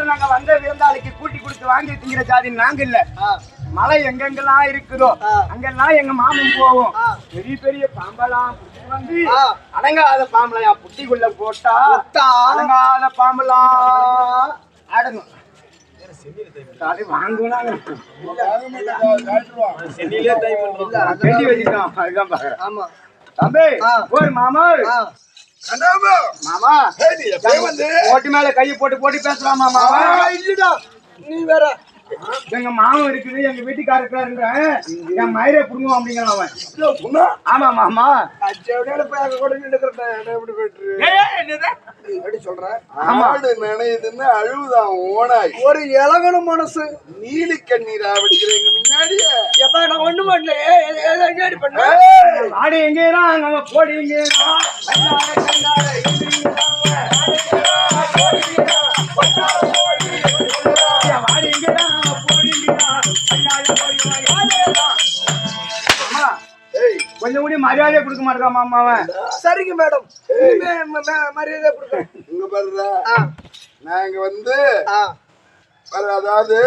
நாங்க வந்த விருந்தாளிக்கு கூட்டி கொடுத்து வாங்கி திங்கிற ஜாதி நாங்க இல்ல. மலை எங்கெங்கெல்லாம் இருக்குதோ அங்கெல்லாம் எங்க மாமன் போவோம். பெரிய பெரிய பாம்பெல்லாம் வந்து அடங்காத பாம்பெல்லாம் புட்டிக்குள்ள போட்டா அடங்காத பாம்பெல்லாம் அடங்கும். வாங்குனாங்க தம்பி ஒரு மாமா மாமா போட்டு மேல கையை போட்டு போட்டு பேசலாமா மாமா? இல்லடா நீ வேற. எங்க மாமன் இருக்குது எங்க வீட்டுக்காரருக்காருங்க என் மயிரை புடுங்குவோம் அப்படிங்கிறான் அவன். ஆமா மாமா நினைதுன்னு அழுவுதான் ஓனாய் ஒரு இளவன மனசு நீலி கண்ணீரா வடிக்கிற எங்க முன்னாடியே எப்ப நான் ஒண்ணு பண்ணல ஆடி எங்கேயா அங்க போடுவீங்க கொஞ்சம் கூட மரியாதையை கொடுக்க மாட்டேங்க மாமாவன். சரிங்க மேடம் மரியாதை கொடுக்க இங்க பாருடா. நாங்க வந்து அதாவது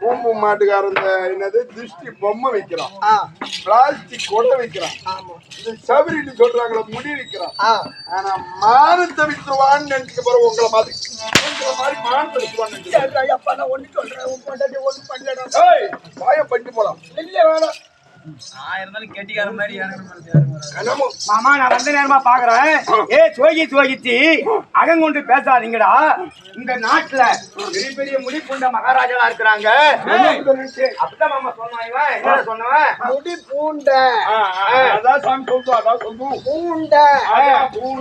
பூம்பு மாட்டுக்காரன் என்னது திருஷ்டி பொம்மை வைக்கிறோம், பிளாஸ்டிக் கொட்டை வைக்கிறோம், இந்த சபரின்னு சொல்றாங்களா முடி வைக்கிறோம். ஆனா மானத்தை வித்துருவான்னு நினைக்க போற உங்களை மாதிரி மானத்தை வித்துருவான்னு ஒண்ணு சொல்றேன். ஒண்ணு பண்ணல பாயம் பண்ணி போலாம் இல்ல வேணாம். மாமா நான் வந்த நேரமா பாக்குறேன். ஏ சோகிச்சு அகங்கொண்டு பேசாதீங்கடா. இந்த நாட்டுல பெரிய பெரிய முடி பூண்ட மகாராஜா இருக்கிறாங்க. அப்படிதான் மாமா சொன்னான். என்ன சொன்னவன் முடி பூண்ட அதான் சாமி சொல்லுவோம். அதான் சொல்லுவோம் பூண்ட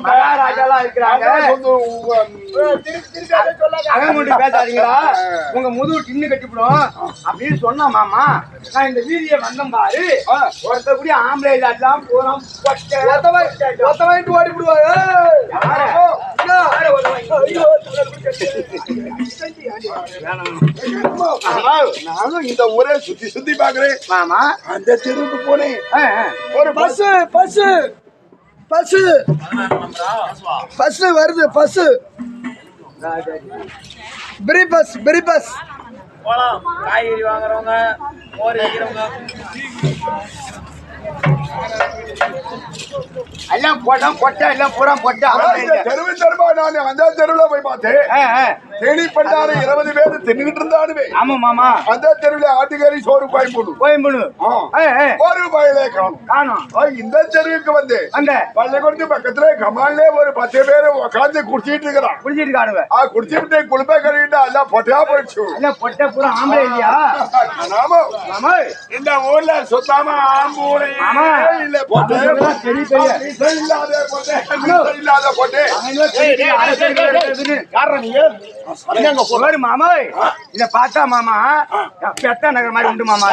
மகாராஜா இருக்கிறாங்க. அகங்கொண்டு பேசாதீங்களா உங்க முதுகு டின்னு கட்டிவிடும் அப்படின்னு சொன்னா மாமா. நான் இந்த வீதியை வந்தேன் பாரு. ஒருத்த கூடிய ஆம்பளை இல்லாட்டலாம் போறோம் ஓடி விடுவாங்க. நானும் இந்த ஊரே சுத்தி சுத்தி பாக்குறேன் மாமா. அந்த தெருவுக்கு போனேன். ஒரு பஸ் பஸ் பஸ் பஸ் வருது. பஸ் பெரிய பஸ் போலாம். காய்கறி வாங்குறவங்க மோர் வைக்கிறவங்க எல்லாம் போட்டோம் பொட்டா எல்லாம் பூரா பொட்டா தெருவு தெருவா நான் அந்த தெருவுல போய் பார்த்தேன். தேனி பண்ணாரு 20 பேர் தின்னுகிட்டு இருந்தானுவே. ஆமா மாமா. அந்த தெருவுல ஆட்டுக்கறி சோறு கோயம்புடு ஒரு பயிலே காணும். இந்த தெருவுக்கு வந்து அந்த பள்ளிக்கூடத்து பக்கத்துல கமாலே ஒரு 10 பேர் உட்காந்து குடிச்சிட்டு இருக்கிறான். குடிச்சுட்டு குளிப்பை கழுவிட்டு எல்லாம் பொட்டையா போயிடுச்சு. பொட்டை பூரா ஆம்பளை இல்லையா? ஆமா. இந்த ஊர்ல சுத்தாம ஆம்பூரை இல்ல பொட்டை இல்லாத பொட்டை மாமா. இத பார்த்தா மாமா பெத்த நகர் மாதிரி உண்டு மாமா.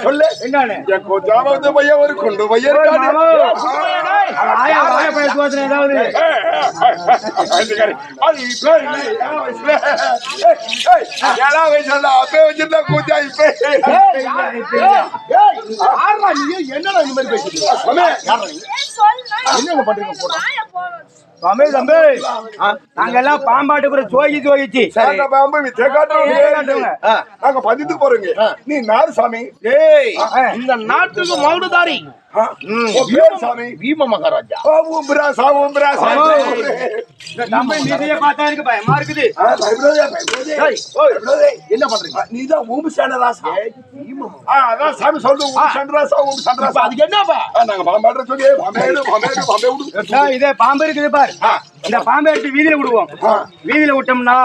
சொல்லு என்னன்னு கொஞ்சாவது பையன் ஒரு கொண்டு பையன் அப்பே வச்சிருந்தா கூச்சா இப்ப என்னடா இந்த மாதிரி பேசிட்டு என்னங்க பண்றீங்க? தம்பி நாங்க எல்லாம் பாம்பாட்டுக்குற சோகிச்சு பாம்பு நாங்க பதித்து போறோங்க. நீ நாரு சாமி இந்த நாட்டுக்கு மகுடுதாரி சாமி பீம மகாராஜா. தம்பி நீதைய பார்த்தா எனக்கு பயமா இருக்குது. என்ன பண்றீங்க? நீதான் ஊம்பு சண்டராசா. அதான் சாமி சொல்லுங்க ஊம்பு சண்டராசா. அதுக்கு என்னப்பா நாங்க பாம்பாடுற சொல்லி இதே பாம்பு இருக்குது பாரு. இந்த பாம்பை எடுத்து வீதியில விடுவோம். வீதியில விட்டோம்னா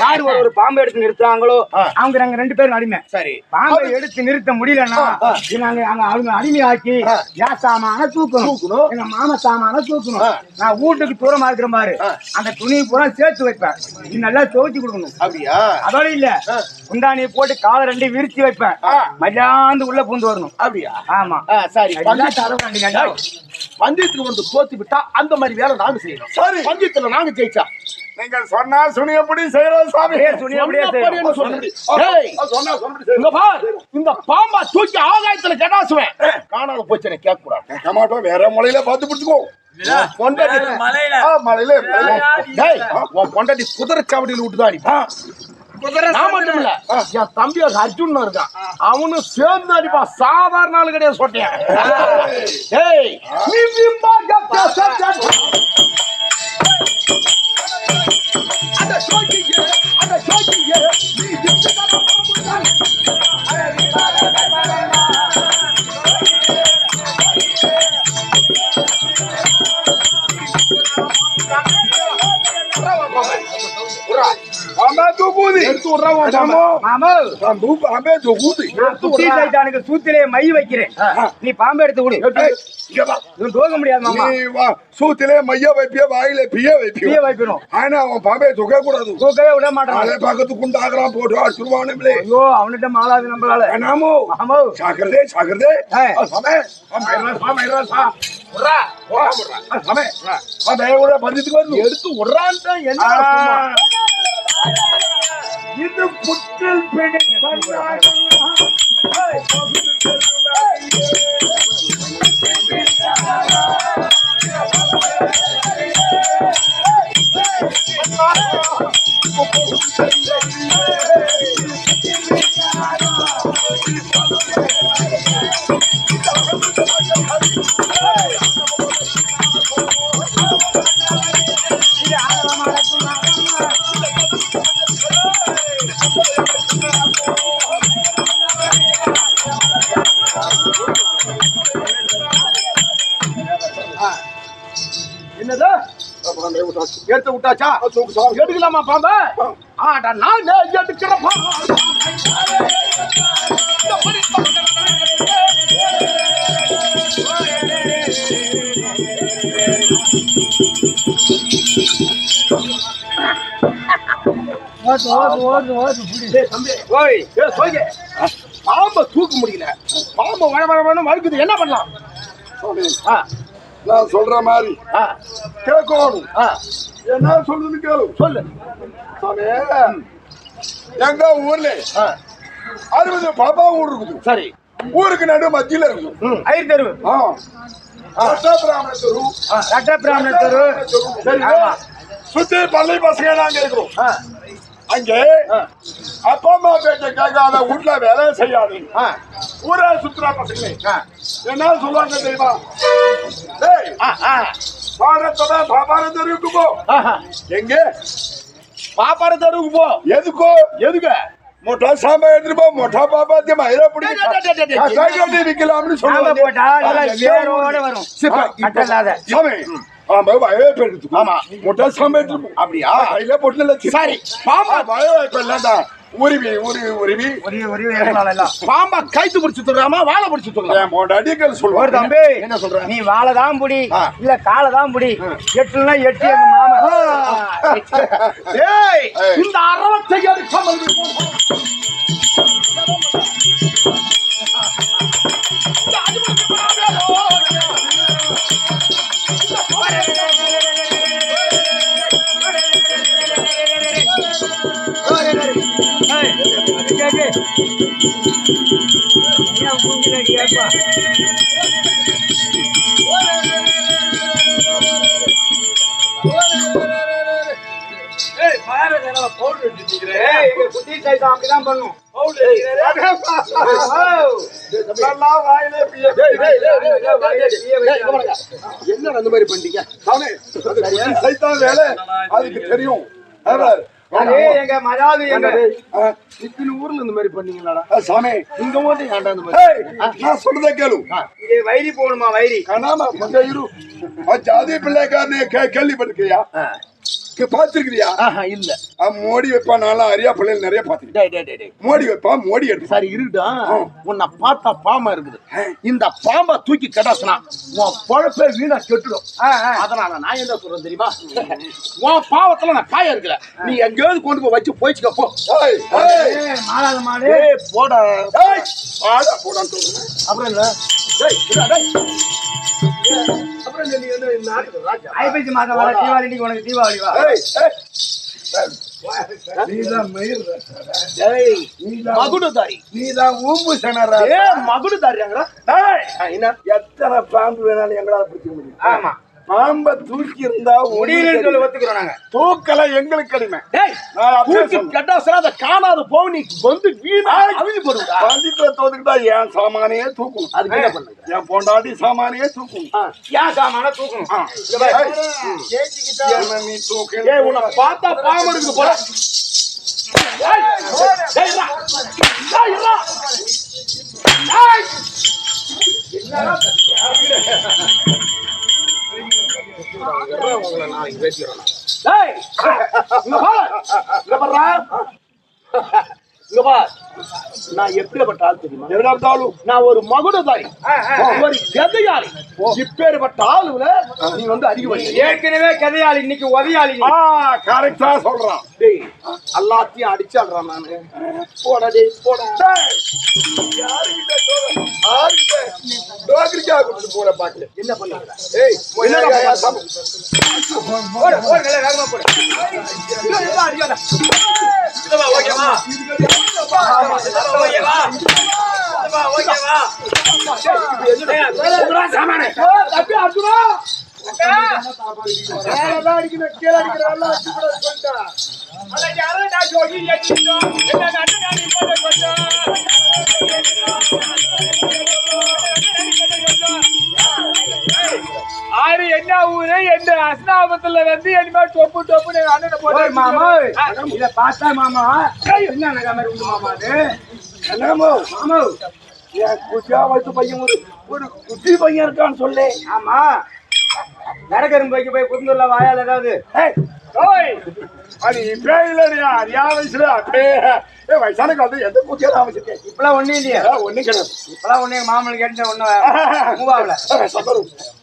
யாரு ஒரு பாம்பை எடுத்து நிறுத்துறாங்களோ அவங்க நாங்க 2 பேரும் அடிமை. சரி பாம்பை எடுத்து நிறுத்த முடியலன்னா அவங்க அடிமையாக்கி என் சாமான தூக்கணும், எங்க மாமா சாமான தூக்கணும். நான் வீட்டுக்கு தூரமா இருக்கிற பாரு அந்த துணியை பூரா சேர்த்து வைப்பேன். இது நல்லா துவைச்சு கொடுக்கணும். அப்படியா? அதோட இல்ல குண்டானியை போட்டு காலை 2 விரிச்சு வைப்பேன். மஜாந்து உள்ள பூந்து வரணும். அப்படியா? ஆமா. சரி பஞ்சயத்துக்கு வந்து தோத்து விட்டா அந்த மாதிரி வேலை நாங்க செய்யணும். சரி பஞ்சயத்துல நாங்க ஜெயிச்சா நீங்கள் சொன்னா சுனியப்படி செய்யறோம் சாமி. சுனியப்படியே செய்யணும். சொன்னா சொன்னபடி இங்க பார், இந்த பாம்பா தூக்கி ஆகாயத்துல கெடாசுவேன். காணாத போச்சு கேட்க கூடாது. கேட்க மாட்டோம். வேற மலையில பார்த்து பிடிச்சுக்கோ. மலையில டேய், உன் பொண்டாட்டி குதிரை சாவடியில் விட்டுதான் அடிப்பான். நான் மட்டும் இல்ல, என் தம்பி அர்ஜுன் இருக்கான், அவனும் சேர்ந்து அடிப்பா. சாதாரண ஆளு கிடையாது சொட்டேன். ஏய், நீ பிம்பா கப்டா சட்டா அந்த சோக்கியே நீ திட்டமா பாம்புதான். சூத்திலே மை வைக்கிறேன். நீ பாம்பு எடுத்து கொடு. தோக முடியாது மாமா. சூத்திலே மைய வைப்பிய வாயில பிய வைக்கணும். ஆனா அவன் பாம்பே தூக்க கூடாது. தூக்கவே விட மாட்டான். அதே பக்கத்து குண்டாகலாம் போட்டு அடிச்சுருவானுங்களே. ஐயோ அவன்கிட்ட மாலாது நம்மளால. நாமோ ஆமா சாகரதே எடுத்து விடுறான்டா. என்ன இது புற்றில் என்னது எடுத்து விட்டாச்சா? எடுக்கலாமா பாம்பா? ஆடா நான் எடுக்கிறப்பா. பாம்பை தூக்க முடியல. பாம்பை வள மறுக்குது. என்ன பண்ணலாம்? நான் சொல்ற மாதிரி கேட்கணும். என்ன சொல்றது கேளு. சொல்லு. எங்க ஊர்ல 60 பாப்பா ஊர் இருக்குது. சரி, ஊருக்கு நடு மத்தியில இருக்குது. ஐயர் தெரு, ரட்டபிராமண தெரு. சுத்தி பள்ளி பசங்க நாங்க இருக்கிறோம். அங்கே அப்பா அம்மா பேச்ச கேட்காத வீட்டுல வேலை செய்யாது. ஊரே சுற்றுலா பசங்களே என்ன சொல்லுவாங்க தெரியுமா? பாரத்தோட பாப்பார தெருவுக்கு போ. எங்க பாப்பார தெருவுக்கு போ. எதுக்கோ? எதுக்கு? मोठा सांबा எடுத்து போ. मोठा பாப்பா தே மயிரா புடி காசாடி விக்கலாம்னு சாம்பா சொல்லுவாங்க. போட்டா வேரோட வரும். கட்டலாத சாமி பாம்பா வயவே பெருது. ஆமா मोठा सांबा எடுத்து போ. அப்படியே கையில போட்டுல. சரி பாம்பா வயவே பெல்லடா. பாம்பா கைத்து பிடிச்சு தர்றாமா வாழை பிடிச்சு தர்றான்? ஒரு தம்பி என்ன சொல்ற? நீ வாழைதான் புடி இல்ல காலைதான் புடி. எட்டுனா எட்டு எங்க மாமா. இந்த அறவத்தை எடுக்காமல் அப்படிதான் பண்ணும். என்ன அந்த மாதிரி பண்ணிட்டீங்க? வேலை அதுக்கு தெரியும். எங்க மதாவது எங்க இத்தனை ஊர்ல இந்த மாதிரி பண்ணீங்களாடா? சாமி இங்க வந்து ஏன்டா இந்த மாதிரி? நான் சொல்றத கேளு. வைரி போகணுமா? வைரி கனாமா கொஞ்சம் இரு. ஜாதி பிள்ளைக்காரனே கேள்விப்பட்டிருக்கியா? பாத்துருக்கிறியா? இல்ல. மோடி வைப்பா. நான்லாம் அரியா பிள்ளைகள் நிறைய பாத்துருக்கேன். மோடி வைப்பா, மோடி எடுத்து. சரி இருடா, உன்னை பார்த்தா பாம்பா இருக்குது. இந்த பாம்பை தூக்கி கடாசுனா உன் பொழப்பே வீணா கெட்டுடும். அதனால நான் என்ன சொல்றேன் தெரியுமா? உன் பாவத்துல நான் காய இருக்கல. நீ எங்கேயாவது கொண்டு போய் வச்சு போயிச்சுக்க போ. மாடு போட போடான்னு சொல்றேன். அப்புறம் இல்ல அப்புறம் நீ என்ன நாட்டுக்கு ராஜா ஐப்பசி மாதம் வர தீபாவளி இன்னைக்கு உனக்கு தீபாவளி வா நீதான் மயிர் மகுடுதாரி நீதான் ஊம்பு சனரா மகுடுதாரியாங்கடா என்ன எத்தனை பாம்பு வேணாலும் எங்களால பிடிக்க முடியும் ஆமா பாம்பை தூக்கி இருந்தா முடியலன்னு சொல்லி ஒத்துக்கிறோம் நாங்க தூக்கல எங்களுக்கு அடிமை டேய் நான் அப்படியே தூக்கி கட்டா அதை காணாத போக நீ வந்து வீணா அழிஞ்சு போடுடா பந்தித்துல தோத்துக்கிட்டா என் சாமானையே தூக்கணும் அதுக்கு என்ன பண்ணுங்க என் பொண்டாட்டி சாமானையே தூக்கணும் ஏன் சாமான தூக்கணும் என்ன நீ தூக்கு ஏய் உன்னை பார்த்தா பாம்பு எடுக்குது போல டேய் டேய் இருடா. டேய் இருடா. டேய் என்னடா உங்களை நாளைக்கு பேசிக்கிறேன் டேய் இங்க பாரு இங்க பாருடா இங்க பாரு நான் எப்படிப்பட்ட ஆள் தெரியுமா எவ்வளவு நான் ஒரு மகுடதாரி ஒரு கதையாளி இப்பேற்பட்ட ஆளுல நீ வந்து அதிகப்படி ஏற்கனவே கதையாளி இன்னைக்கு உதயாளி கரெக்டா சொல்றான் டேய் எல்லாத்தையும் அடிச்சாடுறான் நானு போடா டேய் போடா போட பாக்கல என்ன பண்ணாங்க ஏய் என்னடா போடு போடு நல்லா வேகமா போடு இதோ அடியாடா இதோ ஓகேவா ஓகேவா ஓகேவா உங்கடா சாமானே தப்பி அர்ஜுனா வேறதா அடிக்கணும் கீழ அடிக்கிறதெல்லாம் அடிச்சு கூட சொல்லிட்டா அட யாரோ நான் ஜோகி ஏத்திட்டோ என்ன நட்டு நாடி போட கொஞ்சம் ஆறு என்ன ஊரு என்ன அஸ்னாபத்துல வந்து என்ன டொப்பு டொப்பு அண்ணன் போட்டு மாமா இத பார்த்தா மாமா என்ன நகை மாதிரி உண்டு மாமா அது என்னமோ மாமா என் குட்டியா வயசு பையன் ஒரு குட்டி பையன் இருக்கான்னு சொல்லு ஆமா நரகரும் போய் குந்தூர்ல வாயால் ஏதாவது ஓய் அது இப்பே இல்லையா அரியா வயசுல அப்படியே வயசான காலத்து எந்த குட்டியா தான் வச்சிருக்கேன் இப்பெல்லாம் ஒண்ணும் இல்லையா ஒண்ணும் கிடையாது இப்பெல்லாம் ஒண்ணு எங்க மாமன் கேட்டு ஒண்ணு மூவாவில சபரு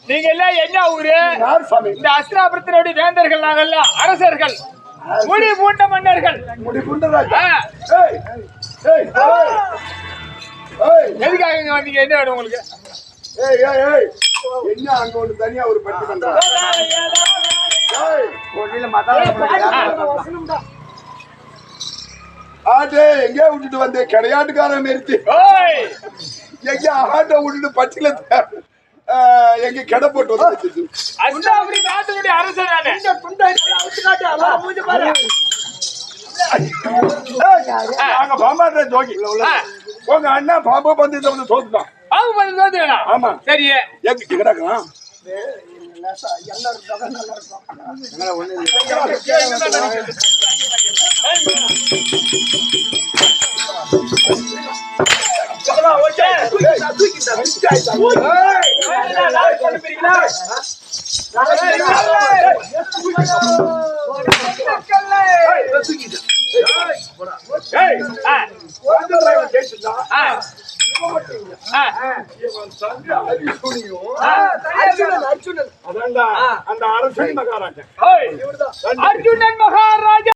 நீங்க எல்லாம் என்ன ஊரு யார் சாமி இந்த அஸ்திராபுரத்தினுடைய வேந்தர்கள் நாங்கெல்லாம் அரசர்கள் முடி பூண்ட மன்னர்கள் முடி குண்டராஜா ஆ. ஏய் ஏய் ஏய் ஏய் எதுக்காக இங்க வந்தீங்க என்ன வேணும் உங்களுக்கு ஏய் ஏய் ஏய் என்ன அங்க ஒண்ணு தனியா ஒரு பட்டி பண்றா ஏய் கோட்டில மத்தால ஆடே எங்க விட்டுட்டு வந்தே கிடையாட்டுக்காரன் நிறுத்தி ஓய் எங்க ஆட்டை விட்டுட்டு பட்டில எங்க கடை போட்டு வந்து அஸ்திராபுரி நாட்டினுடைய அரசர் நானு இந்த துண்டை அவுத்து காட்டு அவ மூஞ்சி பாரு நாங்க பாம்பாட்ட ஜோகி உங்க அண்ணா பாம்பு பந்தயத்தை வந்து தோத்துட்டான் பாவு பண்ணி வந்து வேணாம் ஆமா சரி எங்க கிடக்கலாம் அந்த அரசன் மகாராஜா அர்ஜுனன் மகாராஜா